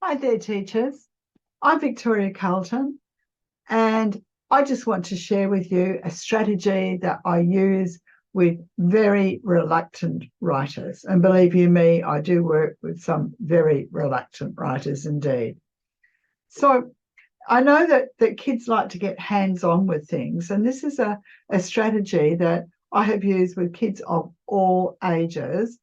Hi there, teachers. I'm Victoria Carlton, and I just want to share with you a strategy that I use with very reluctant writers. And believe you me, I do work with some very reluctant writers indeed. So I know that kids like to get hands-on with things, and this is a strategy that I have used with kids of all ages,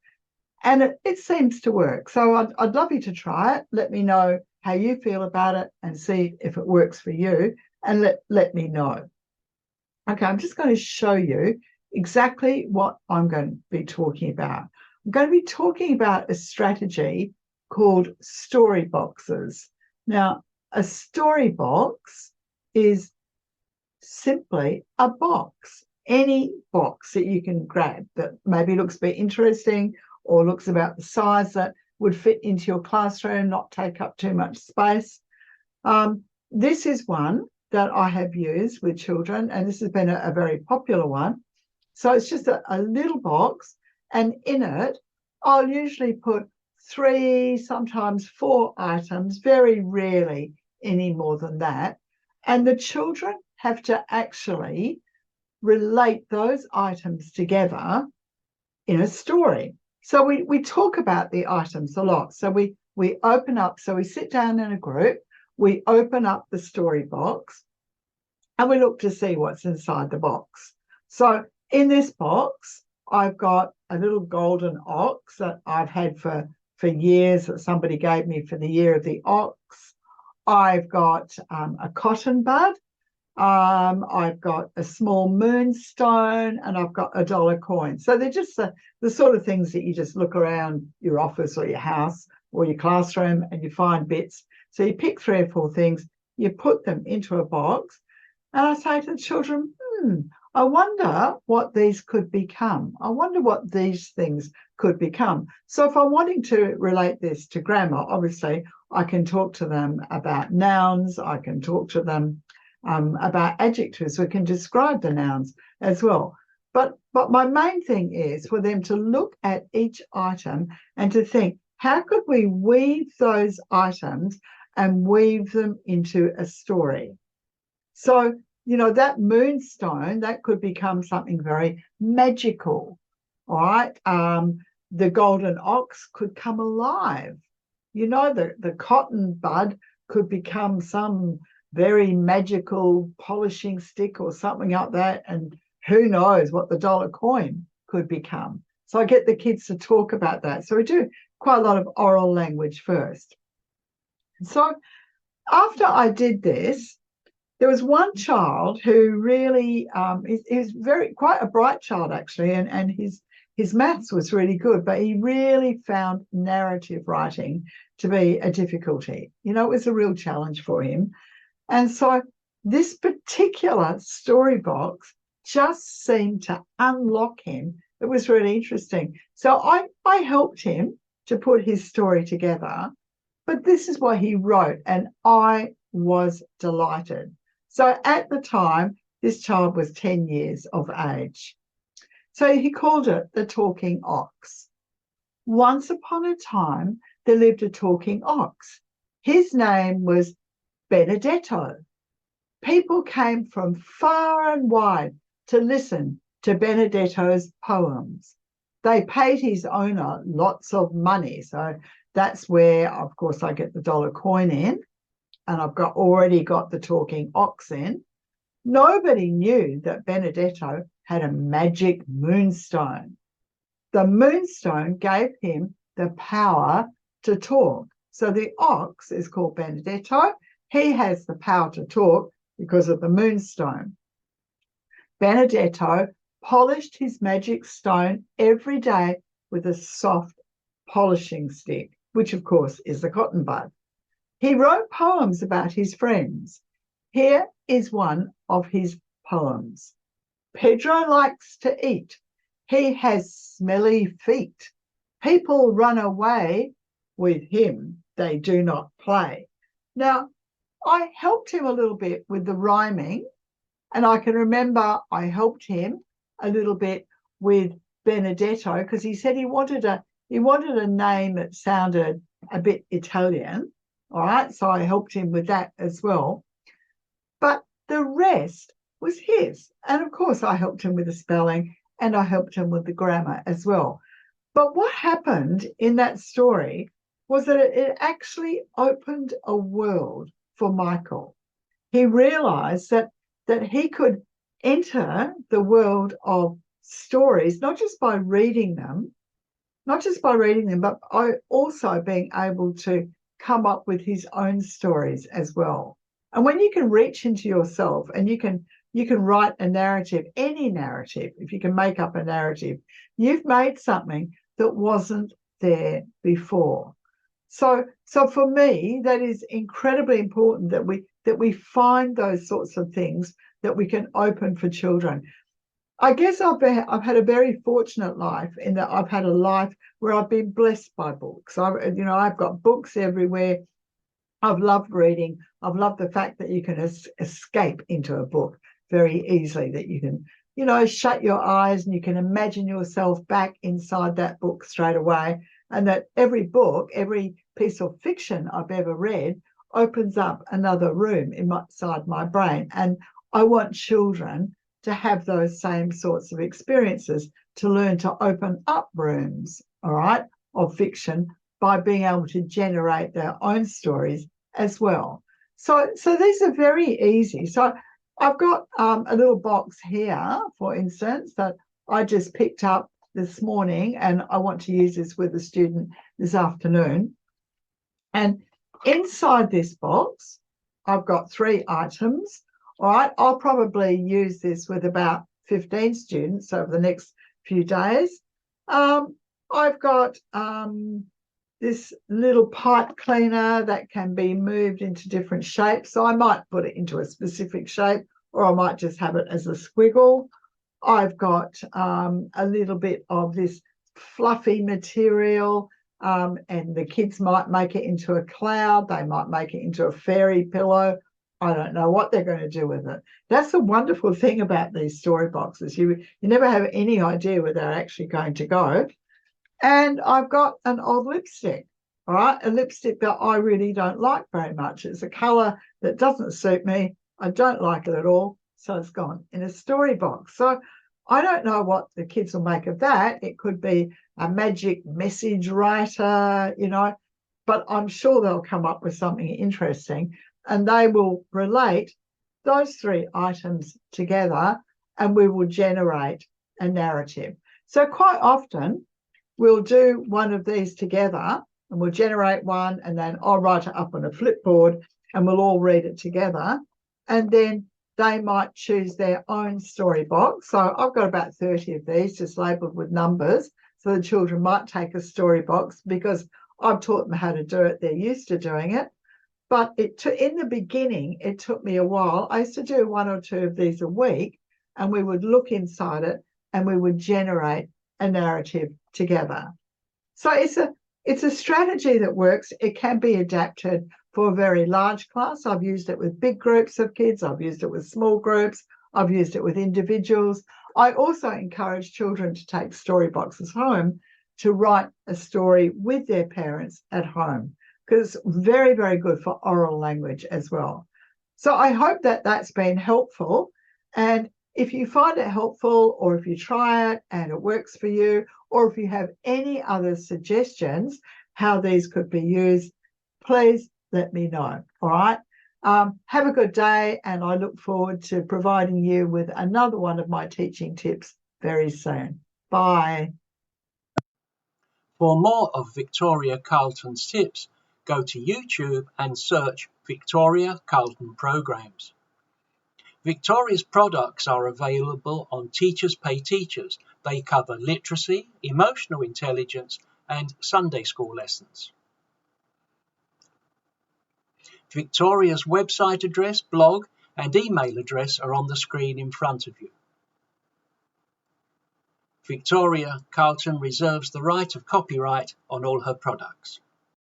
and it seems to work. So I'd love you to try it. Let me know how you feel about it and see if it works for you, and let me know. Okay, I'm just going to show you exactly what I'm going to be talking about. I'm going to be talking about a strategy called story boxes. Now, a story box is simply a box, any box that you can grab that maybe looks a bit interesting or looks about the size that would fit into your classroom, not take up too much space. This is one that I have used with children, and this has been a very popular one. So it's just a little box, and in it, I'll usually put three, sometimes four items, very rarely any more than that. And the children have to actually relate those items together in a story. So we talk about the items a lot. So we open up, so we sit down in a group, we open up the story box, and we look to see what's inside the box. So in this box, I've got a little golden ox that I've had for years, that somebody gave me for the year of the ox. I've got a cotton bud. I've got a small moonstone, and I've got a dollar coin. So they're just the sort of things that you just look around your office or your house or your classroom and you find bits. So you pick three or four things, you put them into a box, and I say to the children, I wonder what these could become. I wonder what these things could become. So if I'm wanting to relate this to grammar, obviously I can talk to them about nouns, I can talk to them about adjectives. We can describe the nouns as well. But my main thing is for them to look at each item and to think, how could we weave those items and weave them into a story? So, that moonstone, that could become something very magical. All right. The golden ox could come alive. The cotton bud could become some very magical polishing stick or something like that. And who knows what the dollar coin could become. So I get the kids to talk about that. So we do quite a lot of oral language first. So after I did this, there was one child who really is very quite a bright child actually, and his maths was really good, but he really found narrative writing to be a difficulty. It was a real challenge for him. And so this particular story box just seemed to unlock him. It was really interesting. So I helped him to put his story together, but this is what he wrote, and I was delighted. So at the time, this child was 10 years of age. So he called it the talking ox. Once upon a time, there lived a talking ox. His name was Benedetto. People came from far and wide to listen to Benedetto's poems. They paid his owner lots of money. So that's where, of course, I get the dollar coin in, and I've already got the talking ox in. Nobody knew that Benedetto had a magic moonstone. The moonstone gave him the power to talk. So the ox is called Benedetto. He has the power to talk because of the moonstone. Benedetto polished his magic stone every day with a soft polishing stick, which of course is the cotton bud. He wrote poems about his friends. Here is one of his poems. Pedro likes to eat. He has smelly feet. People run away. With him, they do not play. Now, I helped him a little bit with the rhyming, and I can remember I helped him a little bit with Benedetto because he said he wanted a name that sounded a bit Italian. All right, so I helped him with that as well. But the rest was his. And of course, I helped him with the spelling and I helped him with the grammar as well. But what happened in that story was that it actually opened a world for Michael. He realized that he could enter the world of stories, not just by reading them, but also being able to come up with his own stories as well. And when you can reach into yourself and you can write a narrative, any narrative, if you can make up a narrative, you've made something that wasn't there before. So for me, that is incredibly important that we find those sorts of things that we can open for children. I guess I've had a very fortunate life in that I've had a life where I've been blessed by books. I've got books everywhere. I've loved reading. I've loved the fact that you can escape into a book very easily, that you can, shut your eyes and you can imagine yourself back inside that book straight away. And that every book, every piece of fiction I've ever read opens up another room inside my brain. And I want children to have those same sorts of experiences, to learn to open up rooms, all right, of fiction by being able to generate their own stories as well. So these are very easy. So I've got a little box here, for instance, that I just picked up this morning, and I want to use this with a student this afternoon. And inside this box, I've got 3 items. All right, I'll probably use this with about 15 students over the next few days. I've got this little pipe cleaner that can be moved into different shapes. So I might put it into a specific shape, or I might just have it as a squiggle. I've got a little bit of this fluffy material, and the kids might make it into a cloud. They might make it into a fairy pillow. I don't know what they're going to do with it. That's the wonderful thing about these story boxes. You never have any idea where they're actually going to go. And I've got an old lipstick, all right, a lipstick that I really don't like very much. It's a colour that doesn't suit me. I don't like it at all. So it's gone in a story box. So I don't know what the kids will make of that. It could be a magic message writer, but I'm sure they'll come up with something interesting, and they will relate those 3 items together, and we will generate a narrative. So quite often we'll do one of these together, and we'll generate one, and then I'll write it up on a flipboard and we'll all read it together. And then they might choose their own story box. So I've got about 30 of these just labelled with numbers. So the children might take a story box because I've taught them how to do it. They're used to doing it. But in the beginning, it took me a while. I used to do 1 or 2 of these a week, and we would look inside it and we would generate a narrative together. So it's a strategy that works. It can be adapted for a very large class. I've used it with big groups of kids. I've used it with small groups. I've used it with individuals. I also encourage children to take story boxes home to write a story with their parents at home, because it's very, very good for oral language as well. So I hope that that's been helpful. And if you find it helpful, or if you try it and it works for you, or if you have any other suggestions how these could be used, please let me know. All right. Have a good day, and I look forward to providing you with another one of my teaching tips very soon. Bye. For more of Victoria Carlton's tips, go to YouTube and search Victoria Carlton Programs. Victoria's products are available on Teachers Pay Teachers. They cover literacy, emotional intelligence, and Sunday school lessons. Victoria's website address, blog, and email address are on the screen in front of you. Victoria Carlton reserves the right of copyright on all her products.